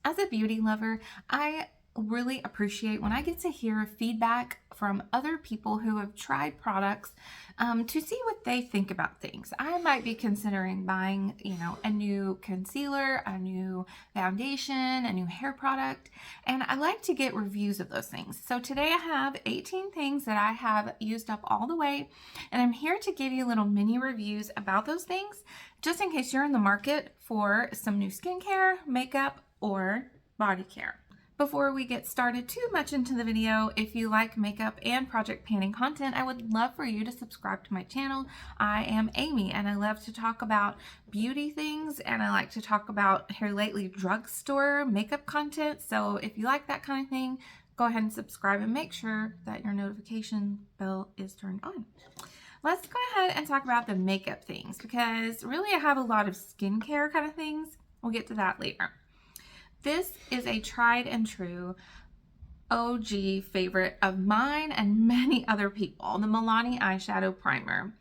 As a beauty lover, I really appreciate when I get to hear feedback from other people who have tried products to see what they think about things. I might be considering buying, a new concealer, a new foundation, a new hair product, and I like to get reviews of those things. So today I have 18 things that I have used up all the way, and I'm here to give you little mini reviews about those things, just in case you're in the market for some new skincare, makeup, or body care. Before we get started too much into the video, if you like makeup and project panning content, I would love for you to subscribe to my channel. I am Amy and I love to talk about beauty things, and I like to talk about here lately drugstore makeup content. So if you like that kind of thing, go ahead and subscribe and make sure that your notification bell is turned on. Let's go ahead and talk about the makeup things, because really I have a lot of skincare kind of things. We'll get to that later. This is a tried and true OG favorite of mine and many other people, the Milani eyeshadow primer.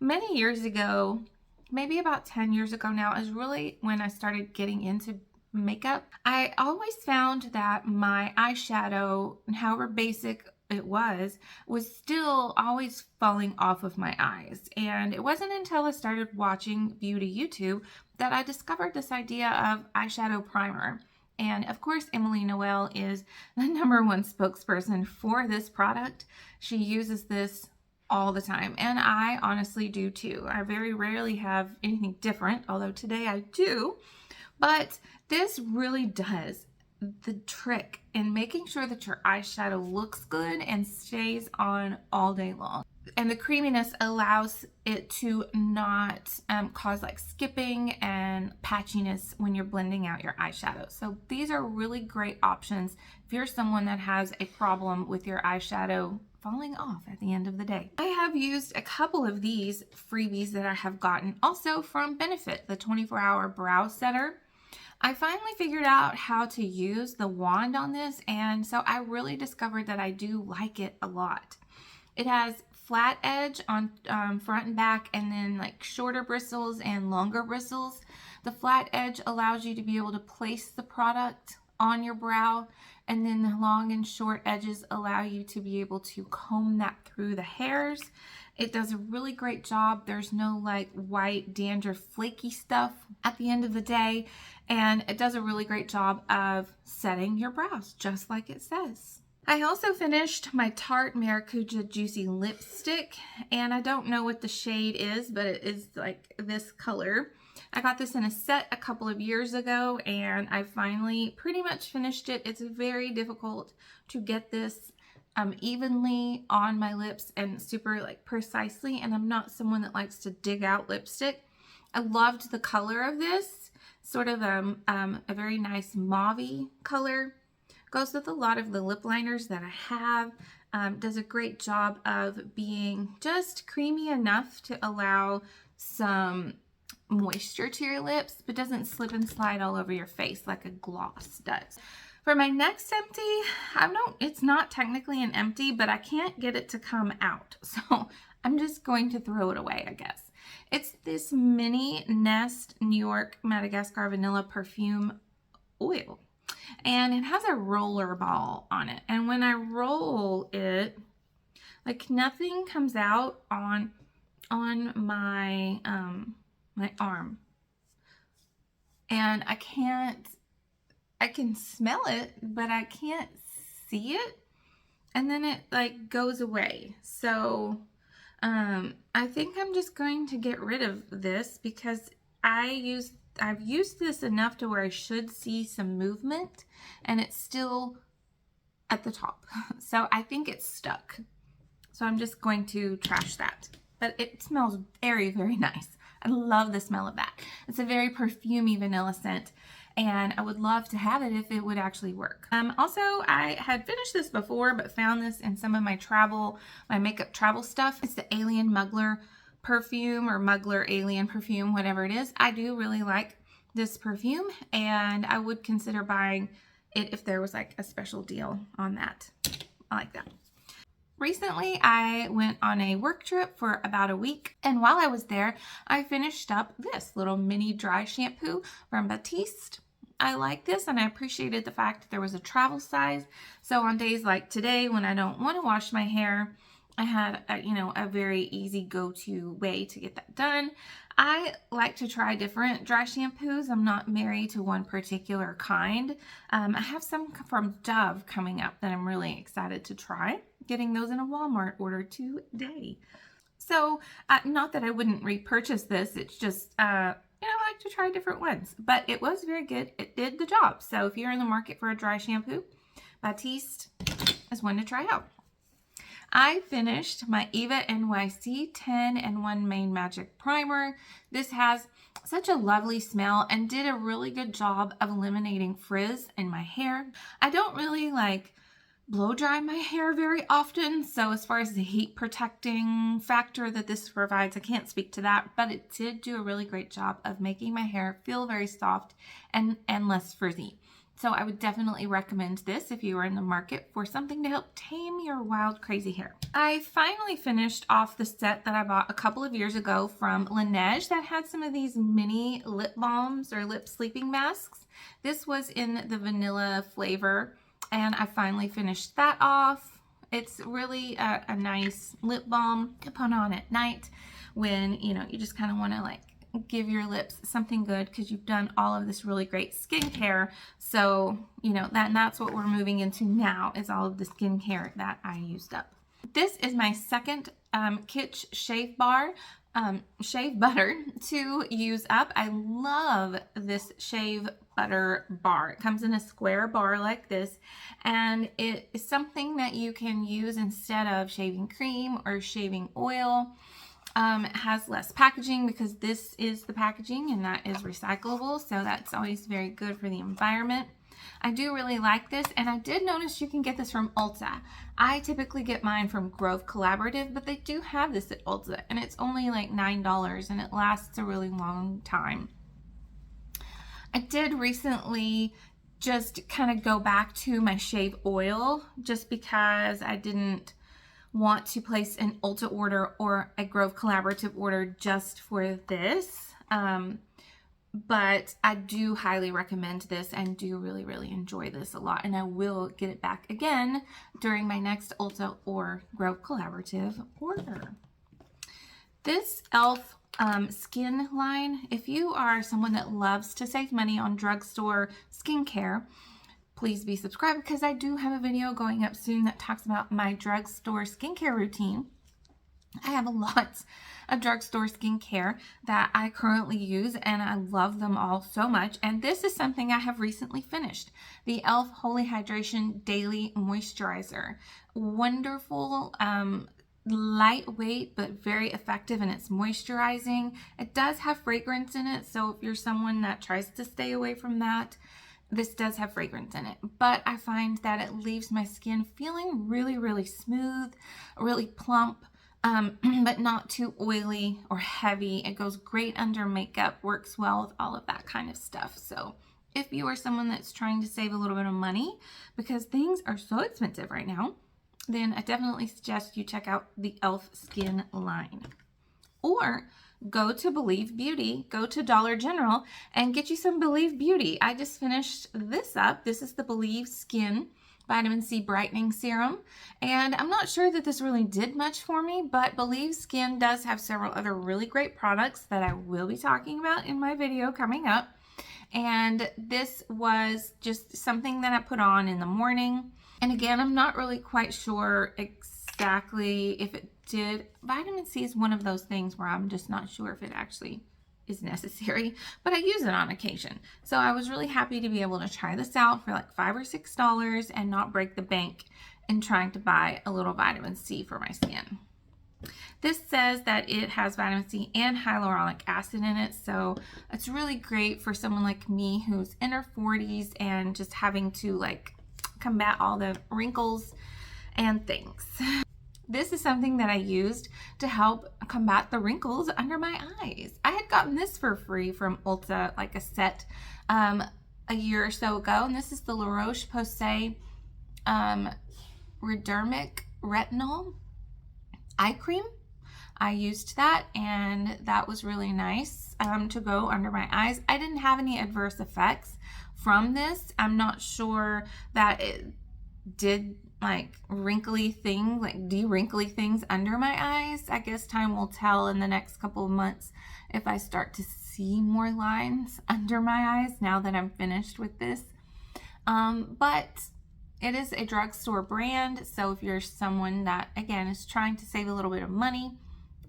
Many years ago, maybe about 10 years ago now, is really when I started getting into makeup. I always found that my eyeshadow, however basic it was still always falling off of my eyes. And it wasn't until I started watching beauty YouTube that I discovered this idea of eyeshadow primer. And of course, Emily Noel is the #1 spokesperson for this product. She uses this all the time, and I honestly do too. I very rarely have anything different, although today I do. But this really does the trick in making sure that your eyeshadow looks good and stays on all day long. And the creaminess allows it to not cause like skipping and patchiness when you're blending out your eyeshadow. So these are really great options if you're someone that has a problem with your eyeshadow falling off at the end of the day. I have used a couple of these freebies that I have gotten also from Benefit, the 24-hour brow setter. I finally figured out how to use the wand on this, and so I really discovered that I do like it a lot. It has flat edge on front and back, and then like shorter bristles and longer bristles. The flat edge allows you to be able to place the product on your brow, and then the long and short edges allow you to be able to comb that through the hairs. It does a really great job. There's no like white dandruff flaky stuff at the end of the day, and it does a really great job of setting your brows just like it says. I also finished my Tarte Maracuja Juicy Lipstick, and I don't know what the shade is, but it is like this color. I got this in a set a couple of years ago, and I finally pretty much finished it. It's very difficult to get this evenly on my lips and super like precisely, and I'm not someone that likes to dig out lipstick. I loved the color of this, sort of a very nice mauve-y color. Goes with a lot of the lip liners that I have. Does a great job of being just creamy enough to allow some moisture to your lips, but doesn't slip and slide all over your face like a gloss does. For my next empty, it's not technically an empty, but I can't get it to come out. So I'm just going to throw it away, I guess. It's this mini Nest New York Madagascar Vanilla Perfume Oil. And it has a roller ball on it. And when I roll it, like nothing comes out on my my arm. And I can smell it, but I can't see it. And then it like goes away. So I think I'm just going to get rid of this, because I've used this enough to where I should see some movement, and it's still at the top. So I think it's stuck. So I'm just going to trash that. But it smells very, very nice. I love the smell of that. It's a very perfumey vanilla scent, and I would love to have it if it would actually work. Also, I had finished this before, but found this in some of my makeup travel stuff. It's the Alien Muggler perfume, or Muggler Alien perfume, whatever it is. I do really like this perfume, and I would consider buying it if there was like a special deal on that. I like that. Recently, I went on a work trip for about a week, and while I was there, I finished up this little mini dry shampoo from Batiste. I like this, and I appreciated the fact that there was a travel size. So on days like today when I don't want to wash my hair, I had a very easy go-to way to get that done. I like to try different dry shampoos. I'm not married to one particular kind. I have some from Dove coming up that I'm really excited to try. Getting those in a Walmart order today. So not that I wouldn't repurchase this. It's just, I like to try different ones. But it was very good. It did the job. So if you're in the market for a dry shampoo, Batiste is one to try out. I finished my Eva NYC 10-in-1 Main Magic Primer. This has such a lovely smell and did a really good job of eliminating frizz in my hair. I don't really like blow dry my hair very often, so as far as the heat protecting factor that this provides, I can't speak to that, but it did do a really great job of making my hair feel very soft and less frizzy. So I would definitely recommend this if you are in the market for something to help tame your wild, crazy hair. I finally finished off the set that I bought a couple of years ago from Laneige that had some of these mini lip balms or lip sleeping masks. This was in the vanilla flavor, and I finally finished that off. It's really a nice lip balm to put on at night when, you just kind of want to like give your lips something good because you've done all of this really great skincare. So, that's what we're moving into now, is all of the skincare that I used up. This is my second Kitsch Shave Bar shave butter to use up. I love this shave butter bar. It comes in a square bar like this, and it is something that you can use instead of shaving cream or shaving oil. It has less packaging because this is the packaging and that is recyclable, so that's always very good for the environment. I do really like this, and I did notice you can get this from Ulta. I typically get mine from Grove Collaborative, but they do have this at Ulta, and it's only like $9, and it lasts a really long time. I did recently just kind of go back to my shave oil just because I didn't want to place an Ulta order or a Grove Collaborative order just for this. But I do highly recommend this and do really, really enjoy this a lot. And I will get it back again during my next Ulta or Grove Collaborative order. This e.l.f. Skin line, if you are someone that loves to save money on drugstore skincare, please be subscribed because I do have a video going up soon that talks about my drugstore skincare routine. I have a lot of drugstore skincare that I currently use, and I love them all so much. And this is something I have recently finished. The e.l.f. Holy Hydration Daily Moisturizer. Wonderful, lightweight, but very effective in its moisturizing. It does have fragrance in it, so if you're someone that tries to stay away from that, this does have fragrance in it, but I find that it leaves my skin feeling really, really smooth, really plump, but not too oily or heavy. It goes great under makeup, works well with all of that kind of stuff. So if you are someone that's trying to save a little bit of money because things are so expensive right now, then I definitely suggest you check out the e.l.f. Skin line. Or go to Believe Beauty, go to Dollar General and get you some Believe Beauty. I just finished this up. This is the Believe Skin Vitamin C Brightening Serum. And I'm not sure that this really did much for me, but Believe Skin does have several other really great products that I will be talking about in my video coming up. And this was just something that I put on in the morning. And again, I'm not really quite sure exactly if it did. Vitamin C is one of those things where I'm just not sure if it actually is necessary, but I use it on occasion. So I was really happy to be able to try this out for like $5 or $6 and not break the bank in trying to buy a little vitamin C for my skin. This says that it has vitamin C and hyaluronic acid in it, so it's really great for someone like me who's in her 40s and just having to like combat all the wrinkles and things. This is something that I used to help combat the wrinkles under my eyes. I had gotten this for free from Ulta, like a set a year or so ago, and this is the La Roche-Posay Redermic Retinol Eye Cream. I used that, and that was really nice to go under my eyes. I didn't have any adverse effects from this. I'm not sure that it did like wrinkly things, like de-wrinkly things under my eyes. I guess time will tell in the next couple of months if I start to see more lines under my eyes now that I'm finished with this. But it is a drugstore brand, so if you're someone that, again, is trying to save a little bit of money,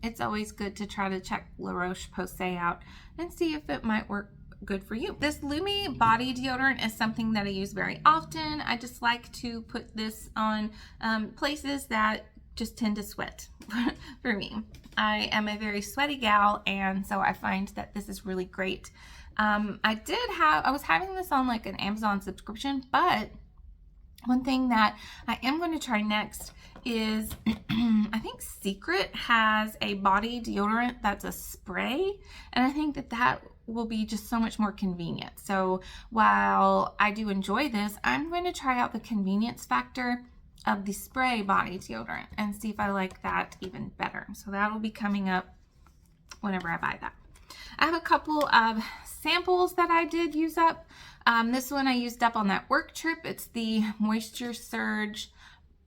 it's always good to try to check La Roche-Posay out and see if it might work good for you. This Lumi body deodorant is something that I use very often. I just like to put this on places that just tend to sweat for me. I am a very sweaty gal, and so I find that this is really great. I was having this on like an Amazon subscription, but one thing that I am going to try next is I think Secret has a body deodorant that's a spray, and I think that will be just so much more convenient. So while I do enjoy this, I'm going to try out the convenience factor of the spray body deodorant and see if I like that even better. So that will be coming up whenever I buy that. I have a couple of samples that I did use up. This one I used up on that work trip. It's the Moisture Surge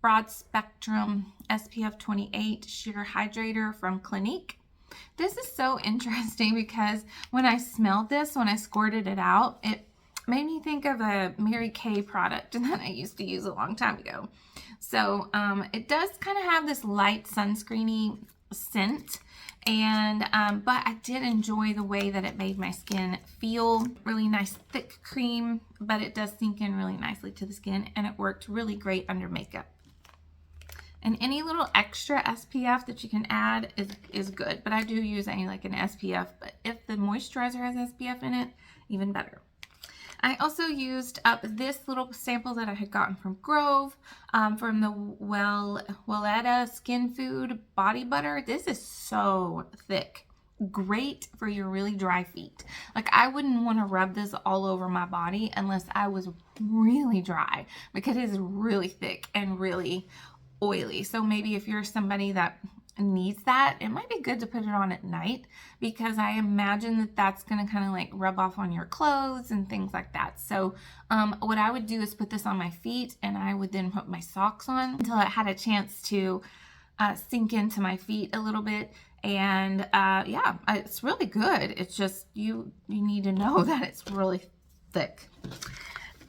Broad Spectrum SPF 28 Sheer Hydrator from Clinique. This is so interesting because when I smelled this, when I squirted it out, it made me think of a Mary Kay product that I used to use a long time ago. So it does kind of have this light sunscreeny scent, and but I did enjoy the way that it made my skin feel. Really nice thick cream, but it does sink in really nicely to the skin, and it worked really great under makeup. And any little extra SPF that you can add is good, but I do use an SPF, but if the moisturizer has SPF in it, even better. I also used up this little sample that I had gotten from Grove, from the Welletta Skin Food Body Butter. This is so thick. Great for your really dry feet. Like, I wouldn't want to rub this all over my body unless I was really dry, because it is really thick and really oily. So maybe if you're somebody that needs that, it might be good to put it on at night, because I imagine that that's going to kind of like rub off on your clothes and things like that. So what I would do is put this on my feet, and I would then put my socks on until it had a chance to sink into my feet a little bit. And yeah, it's really good. It's just you need to know that it's really thick.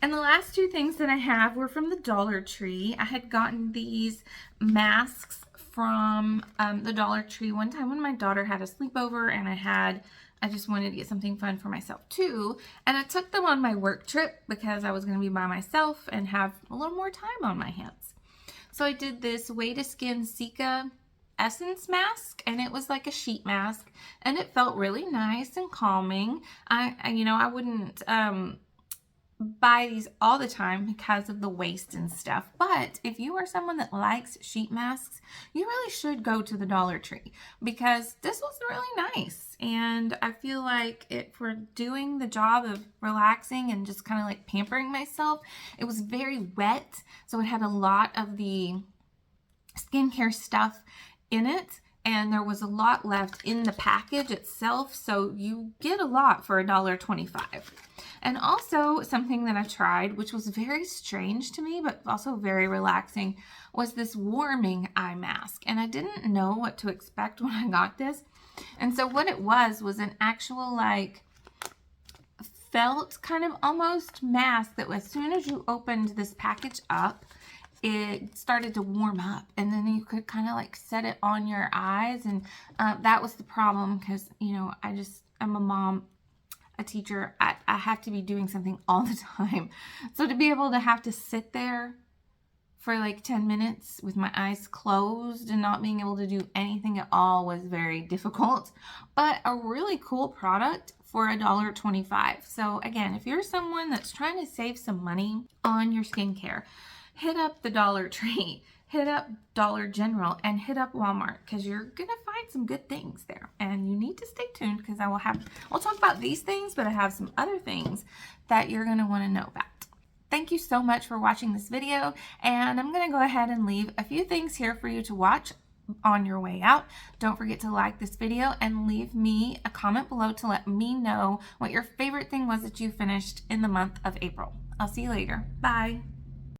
And the last two things that I have were from the Dollar Tree. I had gotten these masks from the Dollar Tree one time when my daughter had a sleepover, and I just wanted to get something fun for myself too. And I took them on my work trip because I was going to be by myself and have a little more time on my hands. So I did this Way to Skin Cica Essence mask, and it was like a sheet mask, and it felt really nice and calming. I wouldn't buy these all the time because of the waste and stuff, but if you are someone that likes sheet masks, you really should go to the Dollar Tree, because this was really nice, and I feel like it for doing the job of relaxing and just kind of like pampering myself. It was very wet, so it had a lot of the skincare stuff in it, and there was a lot left in the package itself, so you get a lot for $1.25. And also something that I tried, which was very strange to me, but also very relaxing, was this warming eye mask. And I didn't know what to expect when I got this. And so what it was an actual like felt kind of almost mask that as soon as you opened this package up, it started to warm up, and then you could kind of like set it on your eyes. And that was the problem, because I'm a mom, a teacher. I have to be doing something all the time, so to be able to have to sit there for like 10 minutes with my eyes closed and not being able to do anything at all was very difficult, but a really cool product for $1.25. So again, if you're someone that's trying to save some money on your skincare, hit up the Dollar Tree, hit up Dollar General, and hit up Walmart, because you're going to find some good things there. And you need to stay tuned, because I'll talk about these things, but I have some other things that you're going to want to know about. Thank you so much for watching this video, and I'm going to go ahead and leave a few things here for you to watch on your way out. Don't forget to like this video and leave me a comment below to let me know what your favorite thing was that you finished in the month of April. I'll see you later. Bye.